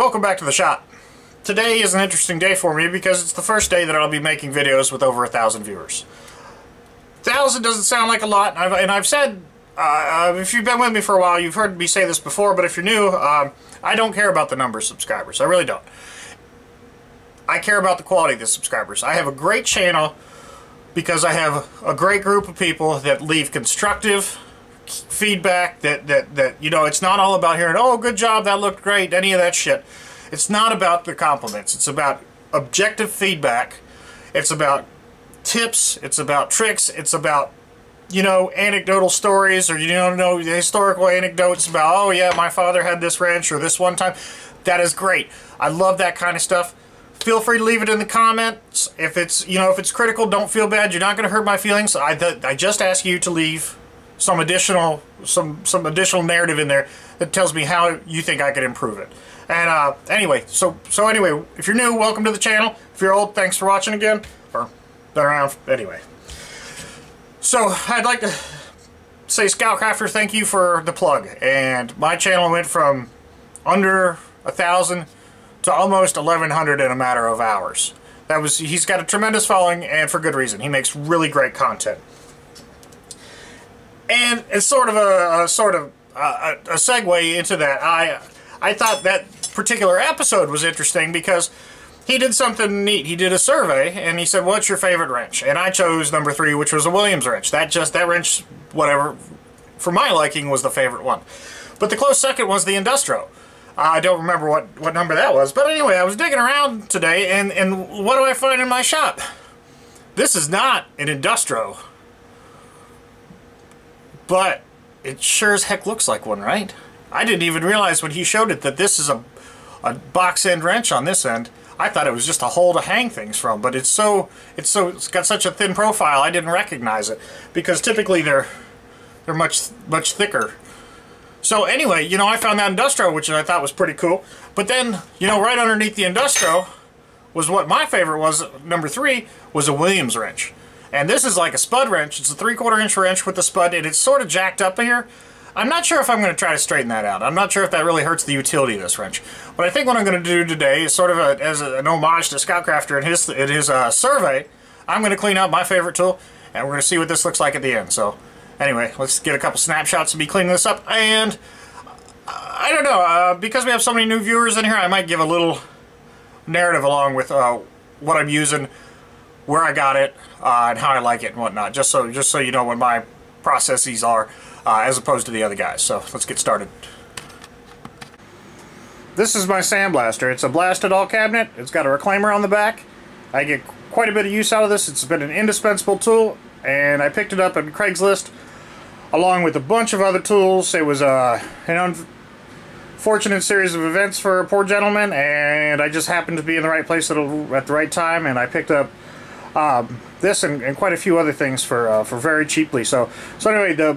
Welcome back to the shop. Today is an interesting day for me because it's the first day that I'll be making videos with over 1,000 viewers. 1,000 doesn't sound like a lot, and I've said, if you've been with me for a while, you've heard me say this before, but if you're new, I don't care about the number of subscribers. I really don't. I care about the quality of the subscribers. I have a great channel because I have a great group of people that leave constructive feedback, that you know, it's not all about hearing, oh, good job, that looked great, any of that shit. It's not about the compliments. It's about objective feedback. It's about tips. It's about tricks. It's about, you know, anecdotal stories, or, you know, historical anecdotes about, oh yeah, my father had this wrench, or this one time. That is great. I love that kind of stuff. Feel free to leave it in the comments. If it's, you know, if it's critical, don't feel bad. You're not going to hurt my feelings. I just ask you to leave some additional narrative in there that tells me how you think I could improve it. And anyway, so anyway, if you're new, welcome to the channel. If you're old, thanks for watching again, or been around anyway. So I'd like to say, Scoutcrafter, thank you for the plug. And my channel went from under 1,000 to almost 1,100 in a matter of hours. He's got a tremendous following, and for good reason. He makes really great content. And it's sort of a segue into that. I thought that particular episode was interesting because he did something neat. He did a survey, and he said, what's your favorite wrench? And I chose number 3, which was a Williams wrench. That wrench, whatever, for my liking, was the favorite one. But the close second was the Industro. I don't remember what number that was. But anyway, I was digging around today, and what do I find in my shop? This is not an Industro. But it sure as heck looks like one, right? I didn't even realize when he showed it that this is a box end wrench on this end. I thought it was just a hole to hang things from, but it's got such a thin profile I didn't recognize it, because typically they're much thicker. So anyway, you know, I found that Industro, which I thought was pretty cool. But then, you know, right underneath the Industro was what my favorite was. Number 3 was a Williams wrench. And this is like a Spud wrench. It's a 3/4 inch wrench with a Spud, and it's sort of jacked up here. I'm not sure if I'm going to try to straighten that out. I'm not sure if that really hurts the utility of this wrench. But I think what I'm going to do today is sort of as an homage to Scoutcrafter in his survey. I'm going to clean out my favorite tool, and we're going to see what this looks like at the end. So anyway, let's get a couple snapshots and be cleaning this up. And I don't know, because we have so many new viewers in here, I might give a little narrative along with what I'm using, where I got it, and how I like it and whatnot, just so you know what my processes are, as opposed to the other guys. So let's get started. This is my Sandblaster. It's a blasted all cabinet. It's got a reclaimer on the back. I get quite a bit of use out of this. It's been an indispensable tool, and I picked it up on Craigslist along with a bunch of other tools. It was an unfortunate series of events for a poor gentleman, and I just happened to be in the right place at the right time, and I picked up this and quite a few other things for very cheaply. So anyway, the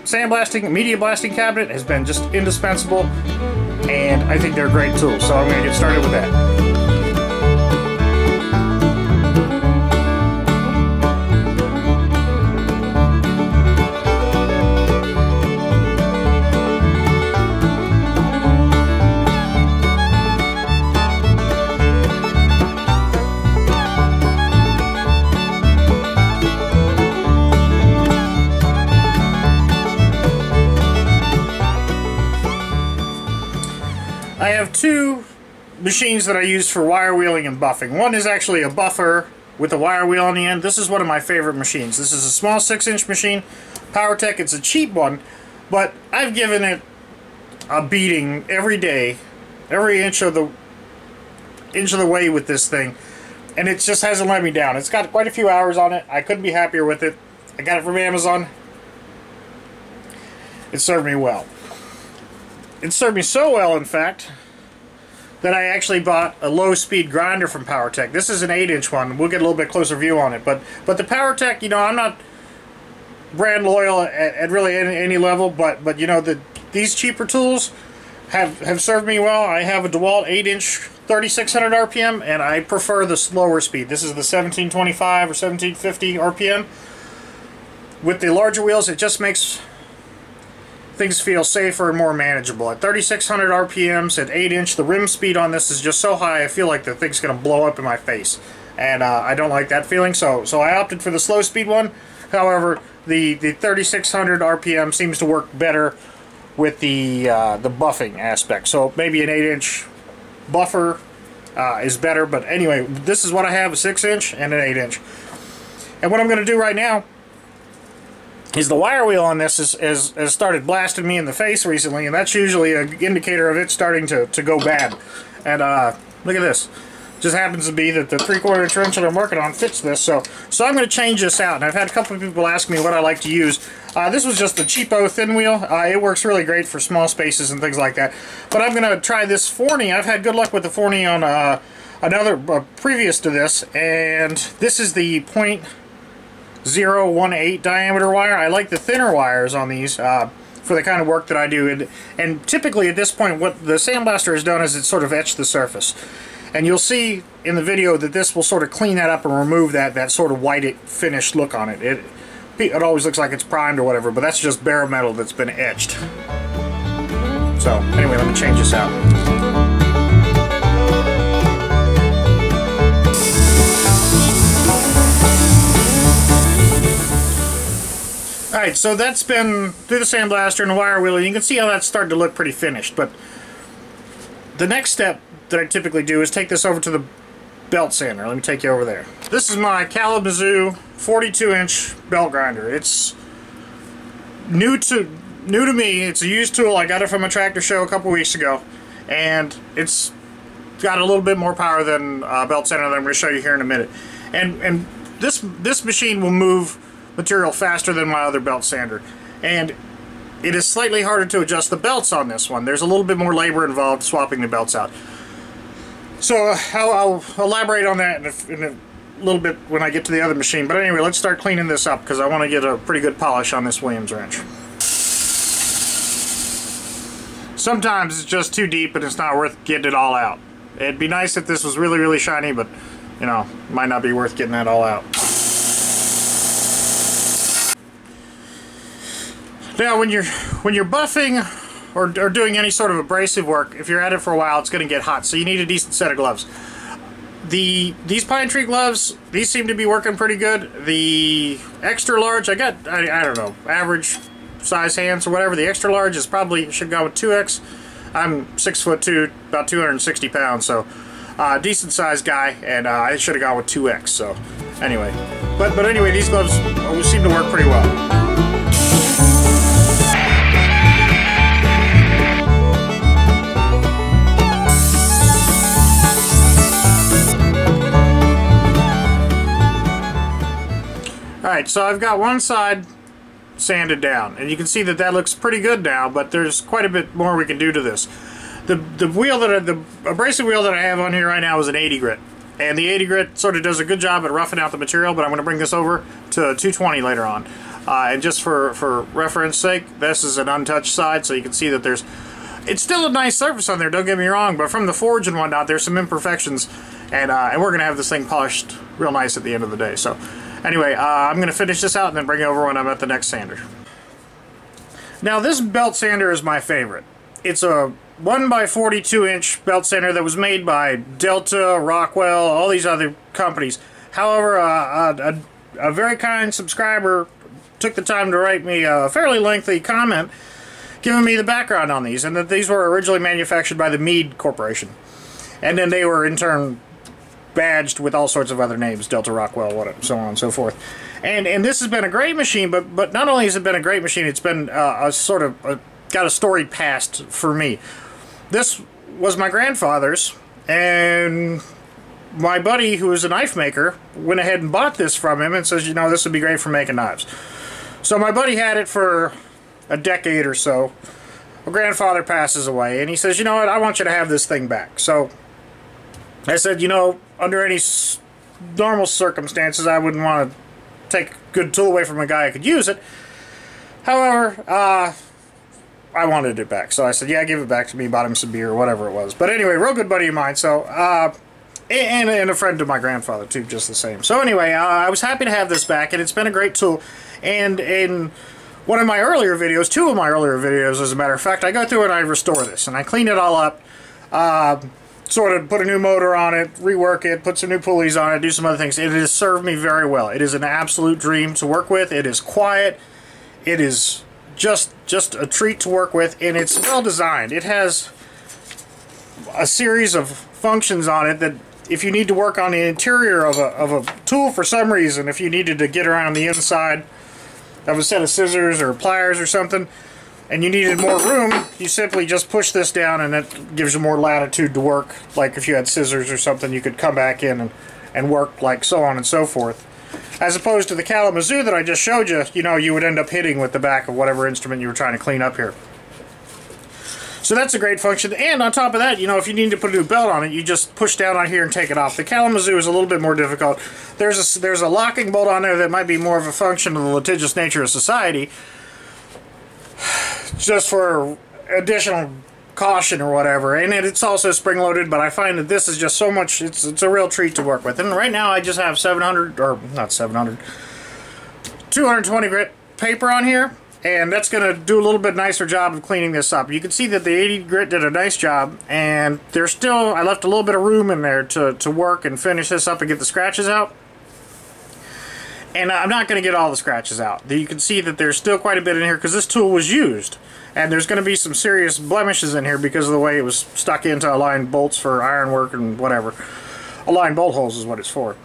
sandblasting, media blasting cabinet has been just indispensable, and I think they're a great tool. So I'm going to get started with that. I have two machines that I use for wire wheeling and buffing. One is actually a buffer with a wire wheel on the end. This is one of my favorite machines. This is a small 6-inch machine, PowerTech. It's a cheap one, but I've given it a beating every day, every inch of the way with this thing, and it just hasn't let me down. It's got quite a few hours on it. I couldn't be happier with it. I got it from Amazon. It served me well. It served me so well, in fact, that I actually bought a low-speed grinder from PowerTech. This is an 8-inch one. We'll get a little bit closer view on it. But the PowerTech, you know, I'm not brand loyal at really any level, but you know, these cheaper tools have served me well. I have a DeWalt 8-inch 3600 RPM, and I prefer the slower speed. This is the 1725 or 1750 RPM. With the larger wheels, it just makes things feel safer and more manageable. At 3,600 RPMs, at 8-inch, the rim speed on this is just so high, I feel like the thing's going to blow up in my face. And I don't like that feeling, so I opted for the slow speed one. However, the 3,600 RPM seems to work better with the buffing aspect. So maybe an 8-inch buffer is better, but anyway, this is what I have, a 6-inch and an 8-inch. And what I'm going to do right now is the wire wheel on this has started blasting me in the face recently, and that's usually an indicator of it starting to go bad. And look at this. Just happens to be that the 3/4 inch wrench that I'm working on fits this, so I'm going to change this out. And I've had a couple of people ask me what I like to use. This was just a cheapo thin wheel. It works really great for small spaces and things like that. But I'm going to try this Forney. I've had good luck with the Forney on another previous to this, and this is the .018 diameter wire. I like the thinner wires on these for the kind of work that I do. And typically at this point, what the sandblaster has done is it's sort of etched the surface. And you'll see in the video that this will sort of clean that up and remove that sort of white finished look on it. It always looks like it's primed or whatever, but that's just bare metal that's been etched. So anyway, let me change this out. Alright, so that's been through the sandblaster and the wire wheel, and you can see how that's starting to look pretty finished. But the next step that I typically do is take this over to the belt sander. Let me take you over there. This is my Kalamazoo 42-inch belt grinder. It's new to me. It's a used tool. I got it from a tractor show a couple weeks ago, and it's got a little bit more power than a belt sander that I'm going to show you here in a minute. And this machine will move material faster than my other belt sander, and it is slightly harder to adjust the belts on this one. There's a little bit more labor involved swapping the belts out. So I'll elaborate on that in a little bit when I get to the other machine. But anyway, let's start cleaning this up because I want to get a pretty good polish on this Williams wrench. Sometimes it's just too deep and it's not worth getting it all out. It'd be nice if this was really, really shiny, but you know, it might not be worth getting that all out. Now, when you're buffing or doing any sort of abrasive work, if you're at it for a while, it's going to get hot, so you need a decent set of gloves. These pine tree gloves, these seem to be working pretty good. The extra large, I don't know, average size hands or whatever. The extra large is probably should go with 2X. I'm 6'2", about 260 pounds, so decent sized guy, and I should have gone with 2X. So anyway, but anyway, these gloves seem to work pretty well. Alright, so I've got one side sanded down, and you can see that looks pretty good now, but there's quite a bit more we can do to this. The abrasive wheel that I have on here right now is an 80 grit, and the 80 grit sort of does a good job at roughing out the material, but I'm going to bring this over to 220 later on. And just for reference sake, this is an untouched side, so you can see that it's still a nice surface on there, don't get me wrong, but from the forge and whatnot, there's some imperfections, and we're going to have this thing polished real nice at the end of the day. So anyway, I'm going to finish this out and then bring it over when I'm at the next sander. Now, this belt sander is my favorite. It's a 1x42-inch belt sander that was made by Delta, Rockwell, all these other companies. However, a very kind subscriber took the time to write me a fairly lengthy comment giving me the background on these, and that these were originally manufactured by the Mead Corporation. And then they were in turn badged with all sorts of other names, Delta, Rockwell, whatever, so on and so forth. And this has been a great machine, but not only has it been a great machine, it's been got a storied past for me. This was my grandfather's, and my buddy, who is a knife maker, went ahead and bought this from him and says, you know, this would be great for making knives. So my buddy had it for a decade or so. My grandfather passes away, and he says, you know what, I want you to have this thing back. So I said, you know, under any normal circumstances, I wouldn't want to take a good tool away from a guy who could use it. However, I wanted it back. So I said, yeah, give it back to me, bought him some beer or whatever it was. But anyway, real good buddy of mine. So, and a friend of my grandfather, too, just the same. So anyway, I was happy to have this back, and it's been a great tool. And one of my earlier videos, two of my earlier videos as a matter of fact, I go through and I restore this, and I clean it all up, sort of put a new motor on it, rework it, put some new pulleys on it, do some other things. It has served me very well. It is an absolute dream to work with. It is quiet. It is just a treat to work with, and it's well designed. It has a series of functions on it that if you need to work on the interior of a tool for some reason, if you needed to get around the inside of a set of scissors or pliers or something, and you needed more room, you simply just push this down and it gives you more latitude to work. Like if you had scissors or something, you could come back in and work like so on and so forth. As opposed to the Kalamazoo that I just showed you, you know, you would end up hitting with the back of whatever instrument you were trying to clean up here. So that's a great function. And on top of that, you know, if you need to put a new belt on it, you just push down on here and take it off. The Kalamazoo is a little bit more difficult. There's a locking bolt on there that might be more of a function of the litigious nature of society, just for additional caution or whatever, and it's also spring-loaded, but I find that this is just so much, it's a real treat to work with. And right now I just have 220 grit paper on here, and that's going to do a little bit nicer job of cleaning this up. You can see that the 80 grit did a nice job, and there's still, I left a little bit of room in there to work and finish this up and get the scratches out. And I'm not going to get all the scratches out. You can see that there's still quite a bit in here because this tool was used. And there's going to be some serious blemishes in here because of the way it was stuck into aligned bolts for ironwork and whatever. Aligned bolt holes is what it's for.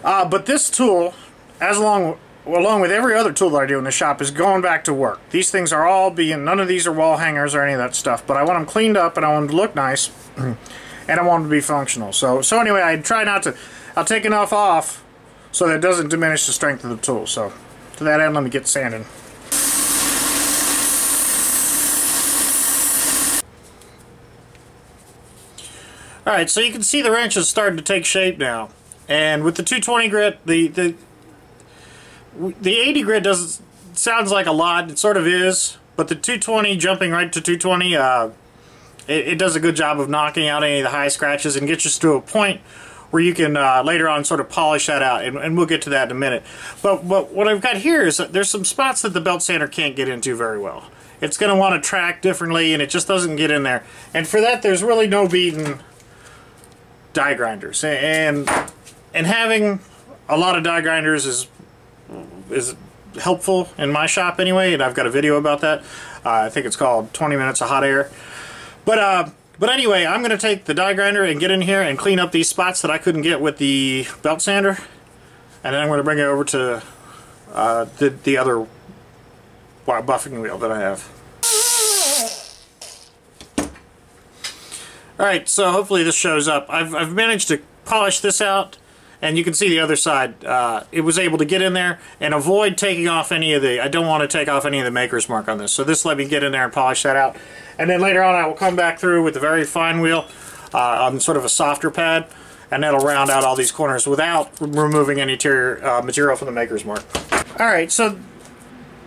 But this tool, along with every other tool that I do in the shop, is going back to work. These things are all none of these are wall hangers or any of that stuff. But I want them cleaned up and I want them to look nice. And I want them to be functional. So anyway, I try not to, I'll take enough off so that it doesn't diminish the strength of the tool. So to that end, let me get sanding. Alright, so you can see the wrench is starting to take shape now. And with the 220 grit, the 80 grit sounds like a lot, it sort of is, but the 220, jumping right to 220, it does a good job of knocking out any of the high scratches and gets us to a point where you can later on sort of polish that out, and we'll get to that in a minute. But what I've got here is that there's some spots that the belt sander can't get into very well. It's going to want to track differently, and it just doesn't get in there. And for that, there's really no beating die grinders, and having a lot of die grinders is helpful in my shop anyway, and I've got a video about that. I think it's called 20 Minutes of Hot Air. But anyway, I'm going to take the die grinder and get in here and clean up these spots that I couldn't get with the belt sander, and then I'm going to bring it over to the other buffing wheel that I have. Alright, so hopefully this shows up. I've managed to polish this out, and you can see the other side. It was able to get in there and avoid taking off any of the, I don't want to take off any of the maker's mark on this. So this let me get in there and polish that out. And then later on I will come back through with a very fine wheel on sort of a softer pad, and that'll round out all these corners without removing any material from the maker's mark. Alright, so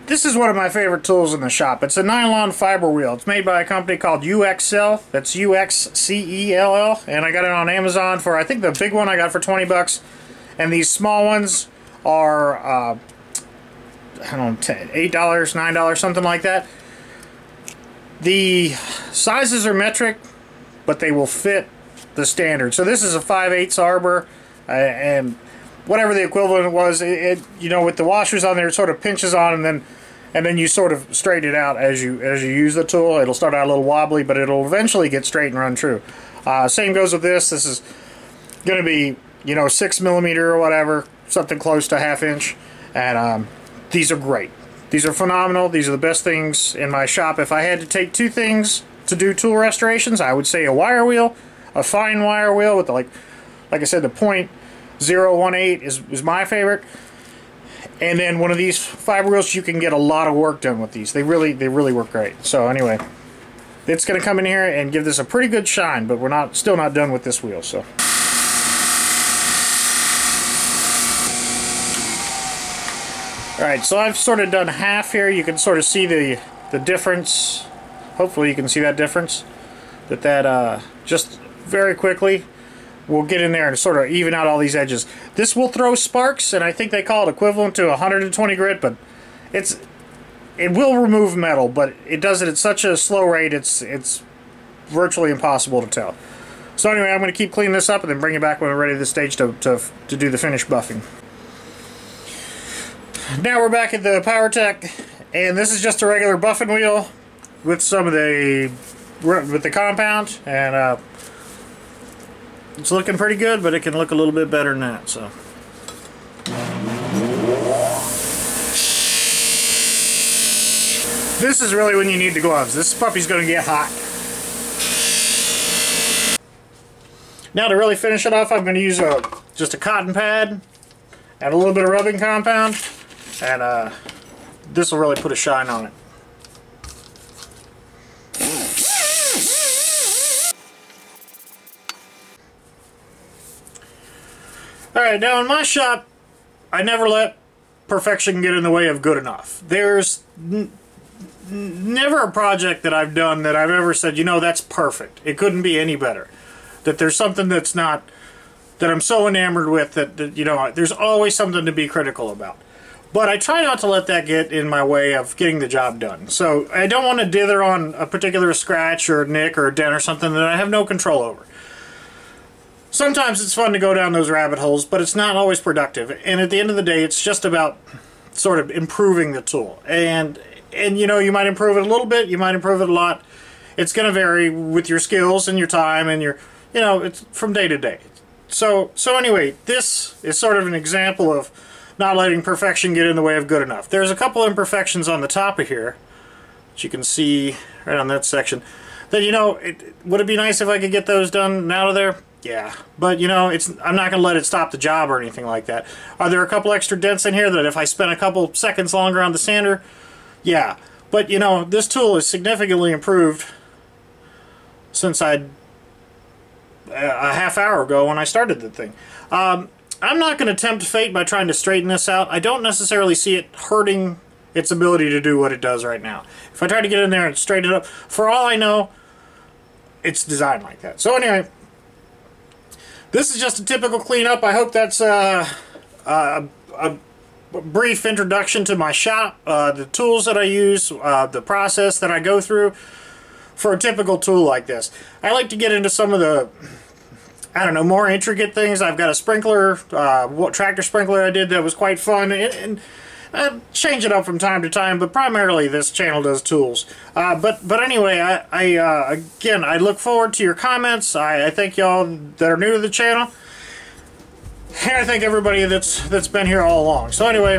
this is one of my favorite tools in the shop. It's a nylon fiber wheel. It's made by a company called UXCell. That's UXCELL. And I got it on Amazon for, I think the big one I got for 20 bucks. And these small ones are, I don't know, $8, $9, something like that. The sizes are metric, but they will fit the standard. So this is a 5/8 arbor, and whatever the equivalent was, you know, with the washers on there, it sort of pinches on, and then you sort of straighten it out as you use the tool. It'll start out a little wobbly, but it'll eventually get straight and run true. Same goes with this. This is going to be, you know, 6mm or whatever, something close to 1/2 inch, and these are great. These are phenomenal. These are the best things in my shop. If I had to take two things to do tool restorations, I would say a wire wheel, a fine wire wheel with the, like I said, the .018 is my favorite. And then one of these fiber wheels. You can get a lot of work done with these. They really work great. So anyway, it's going to come in here and give this a pretty good shine, but we're still not done with this wheel. So alright, so I've sort of done half here. You can sort of see the difference. Hopefully you can see that difference. That just very quickly we'll get in there and sort of even out all these edges. This will throw sparks, and I think they call it equivalent to 120 grit, but it's it will remove metal, but it does it at such a slow rate, it's virtually impossible to tell. So anyway, I'm going to keep cleaning this up and then bring it back when we're ready to the stage to do the finished buffing. Now we're back at the PowerTech, and this is just a regular buffing wheel with some of the compound, and it's looking pretty good, but it can look a little bit better than that. So this is really when you need the gloves. This puppy's going to get hot. Now to really finish it off, I'm going to use just a cotton pad and a little bit of rubbing compound, and this will really put a shine on it. Alright, now in my shop, I never let perfection get in the way of good enough. There's never a project that I've done that I've ever said, you know, that's perfect. It couldn't be any better. That there's something that's not, that I'm so enamored with that you know, there's always something to be critical about. But I try not to let that get in my way of getting the job done. So I don't want to dither on a particular scratch or a nick or a dent or something that I have no control over. Sometimes it's fun to go down those rabbit holes, but it's not always productive. And at the end of the day, it's just about sort of improving the tool. And you know, you might improve it a little bit, you might improve it a lot. It's going to vary with your skills and your time and your, you know, it's from day to day. So anyway, this is sort of an example of not letting perfection get in the way of good enough. There's a couple imperfections on the top of here that you can see right on that section that, you know, would it be nice if I could get those done and out of there? Yeah, but you know, I'm not going to let it stop the job or anything like that. Are there a couple extra dents in here that if I spent a couple seconds longer on the sander? Yeah, but you know, this tool is significantly improved since a half hour ago when I started the thing. I'm not going to tempt fate by trying to straighten this out. I don't necessarily see it hurting its ability to do what it does right now. If I try to get in there and straighten it up, for all I know, it's designed like that. So anyway, this is just a typical cleanup. I hope that's a brief introduction to my shop, the tools that I use, the process that I go through for a typical tool like this. I like to get into some of the, I don't know, more intricate things. I've got a sprinkler, tractor sprinkler I did that was quite fun, and I change it up from time to time, but primarily this channel does tools. But anyway, again, I look forward to your comments. I thank y'all that are new to the channel, and I thank everybody that's been here all along. So anyway,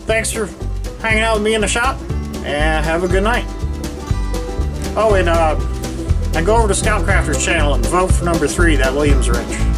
thanks for hanging out with me in the shop, and have a good night. Oh, and go over to Scout Crafter's channel and vote for number 3, that Williams wrench.